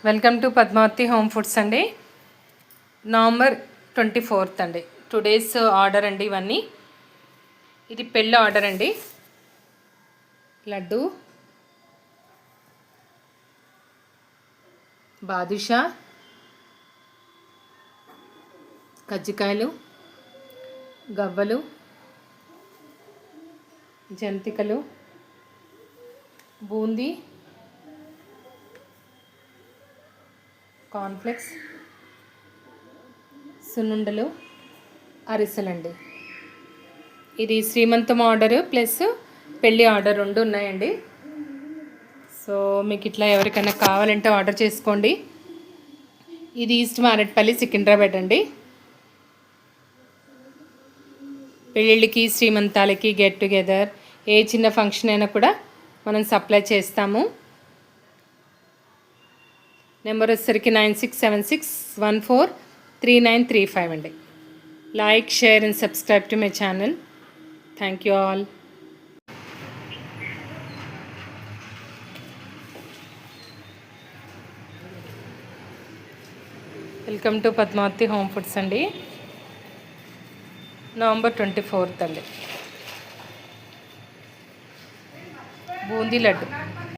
Welcome to Padmavathi home foods అండి. November 24 అండి. 2 days order అండి. ఇవన్నీ ఇది పెళ్ళి ఆర్డర్ అండి. లడ్డు, బాదుషా, కజ్జికాయలు, గవ్వలు, జంతికలు, బూందీ, కార్న్ఫ్లెక్స్, సున్నుండలు, అరిసెలండి. ఇది శ్రీమంతం ఆర్డర్ ప్లస్ పెళ్ళి ఆర్డర్ 2 ఉన్నాయండి. సో మీకు ఇట్లా ఎవరికైనా కావాలంటే ఆర్డర్ చేసుకోండి. ఇది ఈస్ట్ మారేట్పల్లి, సికింద్రాబాద్ అండి. పెళ్ళిళ్ళకి, శ్రీమంతాలకి, గెట్ టుగెదర్ ఏ చిన్న ఫంక్షన్ అయినా కూడా మనం సప్లై చేస్తాము. నెంబర్ వచ్చేసరికి 9676143935 అండి. Like, share and subscribe to my channel. Thank you all. Welcome to Padmavathi home foods అండి. నవంబర్ 24 అండి. బూందీ లడ్డు.